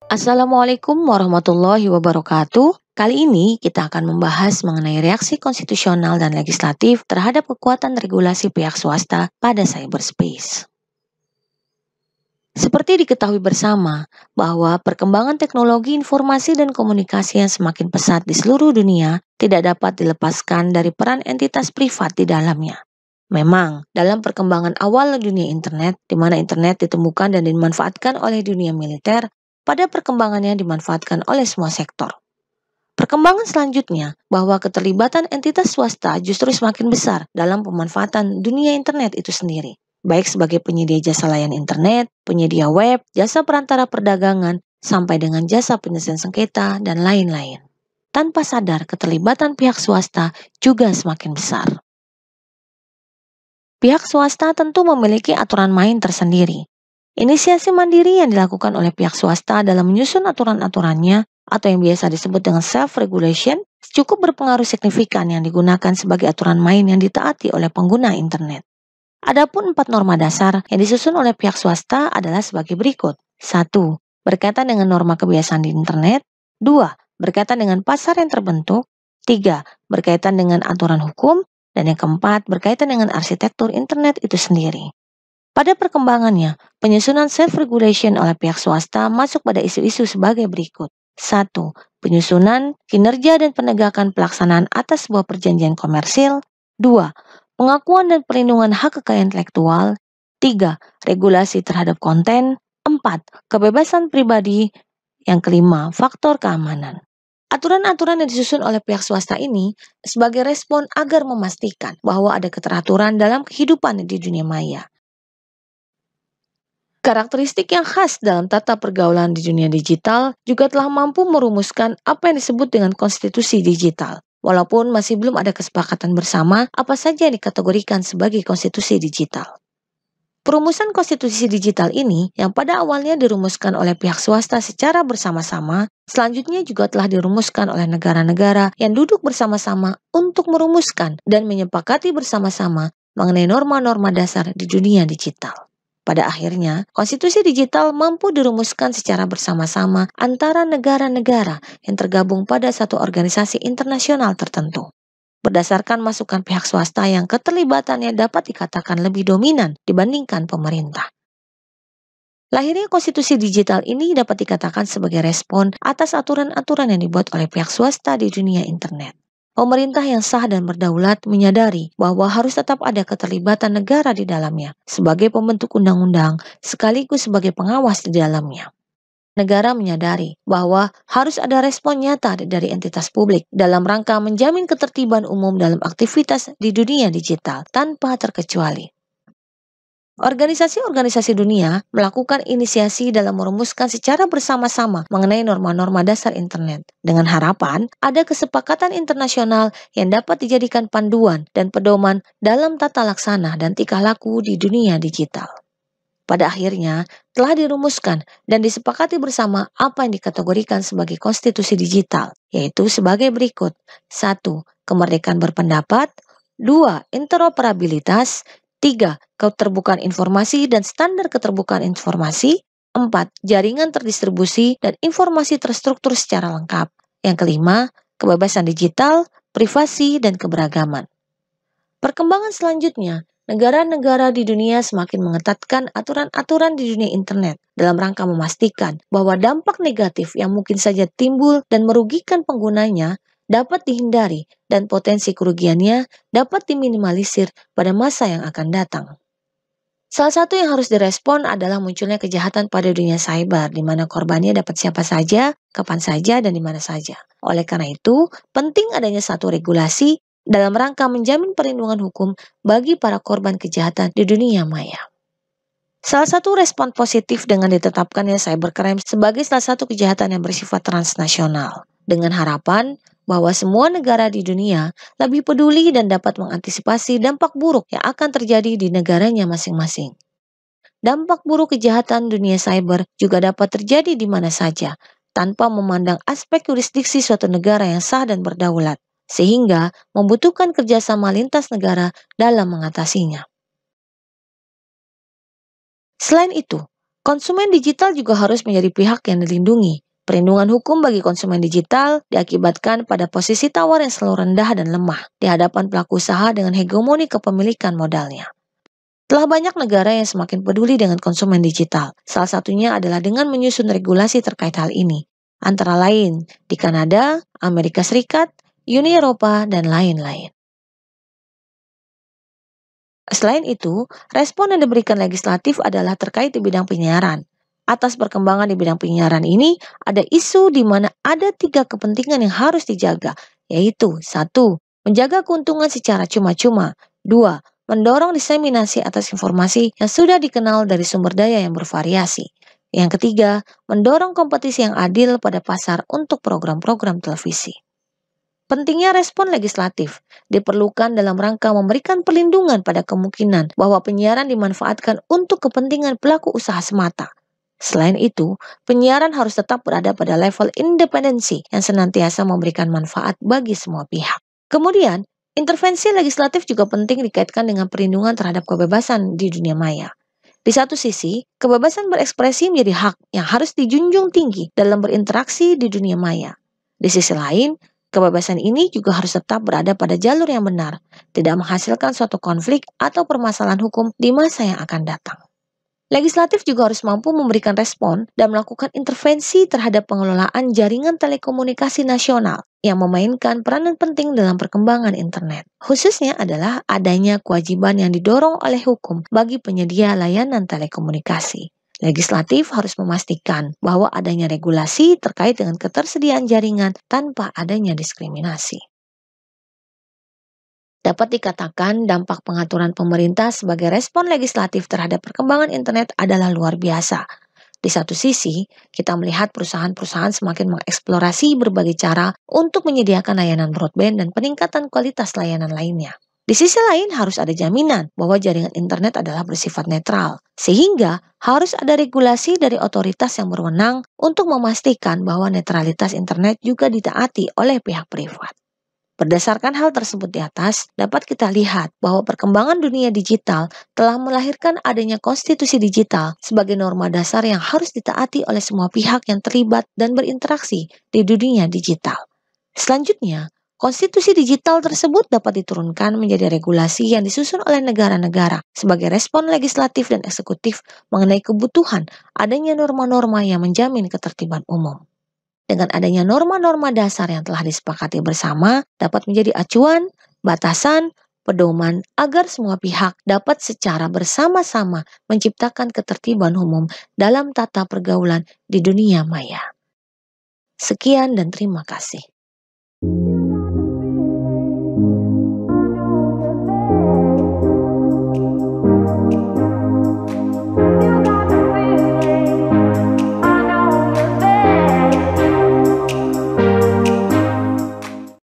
Assalamualaikum warahmatullahi wabarakatuh. Kali ini kita akan membahas mengenai reaksi konstitusional dan legislatif terhadap kekuatan regulasi pihak swasta pada cyberspace. Seperti diketahui bersama bahwa perkembangan teknologi informasi dan komunikasi yang semakin pesat di seluruh dunia tidak dapat dilepaskan dari peran entitas privat di dalamnya. Memang, dalam perkembangan awal dunia internet, di mana internet ditemukan dan dimanfaatkan oleh dunia militer, pada perkembangannya dimanfaatkan oleh semua sektor. Perkembangan selanjutnya, bahwa keterlibatan entitas swasta justru semakin besar dalam pemanfaatan dunia internet itu sendiri, baik sebagai penyedia jasa layanan internet, penyedia web, jasa perantara perdagangan, sampai dengan jasa penyelesaian sengketa, dan lain-lain. Tanpa sadar, keterlibatan pihak swasta juga semakin besar. Pihak swasta tentu memiliki aturan main tersendiri. Inisiasi mandiri yang dilakukan oleh pihak swasta dalam menyusun aturan-aturannya atau yang biasa disebut dengan self-regulation cukup berpengaruh signifikan yang digunakan sebagai aturan main yang ditaati oleh pengguna internet. Adapun 4 norma dasar yang disusun oleh pihak swasta adalah sebagai berikut. 1. Berkaitan dengan norma kebiasaan di internet. 2. Berkaitan dengan pasar yang terbentuk. 3. Berkaitan dengan aturan hukum. Dan yang keempat, berkaitan dengan arsitektur internet itu sendiri. Pada perkembangannya, penyusunan self-regulation oleh pihak swasta masuk pada isu-isu sebagai berikut. 1. Penyusunan, kinerja dan penegakan pelaksanaan atas sebuah perjanjian komersil. 2. Pengakuan dan perlindungan hak kekayaan intelektual. 3. Regulasi terhadap konten. 4. Kebebasan pribadi. Yang kelima, faktor keamanan. Aturan-aturan yang disusun oleh pihak swasta ini sebagai respon agar memastikan bahwa ada keteraturan dalam kehidupan di dunia maya. Karakteristik yang khas dalam tata pergaulan di dunia digital juga telah mampu merumuskan apa yang disebut dengan konstitusi digital. Walaupun masih belum ada kesepakatan bersama apa saja yang dikategorikan sebagai konstitusi digital. Perumusan konstitusi digital ini yang pada awalnya dirumuskan oleh pihak swasta secara bersama-sama, selanjutnya juga telah dirumuskan oleh negara-negara yang duduk bersama-sama untuk merumuskan dan menyepakati bersama-sama mengenai norma-norma dasar di dunia digital. Pada akhirnya, konstitusi digital mampu dirumuskan secara bersama-sama antara negara-negara yang tergabung pada satu organisasi internasional tertentu. Berdasarkan masukan pihak swasta yang keterlibatannya dapat dikatakan lebih dominan dibandingkan pemerintah. Lahirnya konstitusi digital ini dapat dikatakan sebagai respon atas aturan-aturan yang dibuat oleh pihak swasta di dunia internet. Pemerintah yang sah dan berdaulat menyadari bahwa harus tetap ada keterlibatan negara di dalamnya sebagai pembentuk undang-undang sekaligus sebagai pengawas di dalamnya. Negara menyadari bahwa harus ada respon nyata dari entitas publik dalam rangka menjamin ketertiban umum dalam aktivitas di dunia digital tanpa terkecuali. Organisasi-organisasi dunia melakukan inisiasi dalam merumuskan secara bersama-sama mengenai norma-norma dasar internet dengan harapan ada kesepakatan internasional yang dapat dijadikan panduan dan pedoman dalam tata laksana dan tingkah laku di dunia digital. Pada akhirnya, telah dirumuskan dan disepakati bersama apa yang dikategorikan sebagai konstitusi digital, yaitu sebagai berikut. 1. Kemerdekaan berpendapat. 2. Interoperabilitas. 3. Keterbukaan informasi dan standar keterbukaan informasi. 4. Jaringan terdistribusi dan informasi terstruktur secara lengkap. Yang kelima, kebebasan digital, privasi, dan keberagaman. Perkembangan selanjutnya, negara-negara di dunia semakin mengetatkan aturan-aturan di dunia internet dalam rangka memastikan bahwa dampak negatif yang mungkin saja timbul dan merugikan penggunanya dapat dihindari dan potensi kerugiannya dapat diminimalisir pada masa yang akan datang. Salah satu yang harus direspon adalah munculnya kejahatan pada dunia cyber, di mana korbannya dapat siapa saja, kapan saja, dan di mana saja. Oleh karena itu, penting adanya satu regulasi dalam rangka menjamin perlindungan hukum bagi para korban kejahatan di dunia maya. Salah satu respon positif dengan ditetapkannya cybercrime sebagai salah satu kejahatan yang bersifat transnasional, dengan harapan bahwa semua negara di dunia lebih peduli dan dapat mengantisipasi dampak buruk yang akan terjadi di negaranya masing-masing. Dampak buruk kejahatan dunia cyber juga dapat terjadi di mana saja, tanpa memandang aspek yurisdiksi suatu negara yang sah dan berdaulat, sehingga membutuhkan kerjasama lintas negara dalam mengatasinya. Selain itu, Konsumen digital juga harus menjadi pihak yang dilindungi. Perlindungan hukum bagi konsumen digital diakibatkan pada posisi tawar yang selalu rendah dan lemah di hadapan pelaku usaha dengan hegemoni kepemilikan modalnya. Telah banyak negara yang semakin peduli dengan konsumen digital. Salah satunya adalah dengan menyusun regulasi terkait hal ini. Antara lain di Kanada, Amerika Serikat, Uni Eropa, dan lain-lain. Selain itu, respon yang diberikan legislatif adalah terkait di bidang penyiaran. Atas perkembangan di bidang penyiaran ini, ada isu di mana ada 3 kepentingan yang harus dijaga, yaitu 1. Menjaga keuntungan secara cuma-cuma. 2. Mendorong diseminasi atas informasi yang sudah dikenal dari sumber daya yang bervariasi. Yang ketiga, mendorong kompetisi yang adil pada pasar untuk program-program televisi. Pentingnya respon legislatif diperlukan dalam rangka memberikan perlindungan pada kemungkinan bahwa penyiaran dimanfaatkan untuk kepentingan pelaku usaha semata. Selain itu, penyiaran harus tetap berada pada level independensi yang senantiasa memberikan manfaat bagi semua pihak. Kemudian, intervensi legislatif juga penting dikaitkan dengan perlindungan terhadap kebebasan di dunia maya. Di satu sisi, kebebasan berekspresi menjadi hak yang harus dijunjung tinggi dalam berinteraksi di dunia maya. Di sisi lain, kebebasan ini juga harus tetap berada pada jalur yang benar, tidak menghasilkan suatu konflik atau permasalahan hukum di masa yang akan datang. Legislatif juga harus mampu memberikan respon dan melakukan intervensi terhadap pengelolaan jaringan telekomunikasi nasional yang memainkan peranan penting dalam perkembangan internet. Khususnya adalah adanya kewajiban yang didorong oleh hukum bagi penyedia layanan telekomunikasi. Legislatif harus memastikan bahwa adanya regulasi terkait dengan ketersediaan jaringan tanpa adanya diskriminasi. Dapat dikatakan dampak pengaturan pemerintah sebagai respon legislatif terhadap perkembangan internet adalah luar biasa. Di satu sisi, kita melihat perusahaan-perusahaan semakin mengeksplorasi berbagai cara untuk menyediakan layanan broadband dan peningkatan kualitas layanan lainnya. Di sisi lain harus ada jaminan bahwa jaringan internet adalah bersifat netral, sehingga harus ada regulasi dari otoritas yang berwenang untuk memastikan bahwa netralitas internet juga ditaati oleh pihak privat. Berdasarkan hal tersebut di atas, dapat kita lihat bahwa perkembangan dunia digital telah melahirkan adanya konstitusi digital sebagai norma dasar yang harus ditaati oleh semua pihak yang terlibat dan berinteraksi di dunia digital. Selanjutnya, konstitusi digital tersebut dapat diturunkan menjadi regulasi yang disusun oleh negara-negara sebagai respon legislatif dan eksekutif mengenai kebutuhan adanya norma-norma yang menjamin ketertiban umum. Dengan adanya norma-norma dasar yang telah disepakati bersama, dapat menjadi acuan, batasan, pedoman agar semua pihak dapat secara bersama-sama menciptakan ketertiban umum dalam tata pergaulan di dunia maya. Sekian dan terima kasih.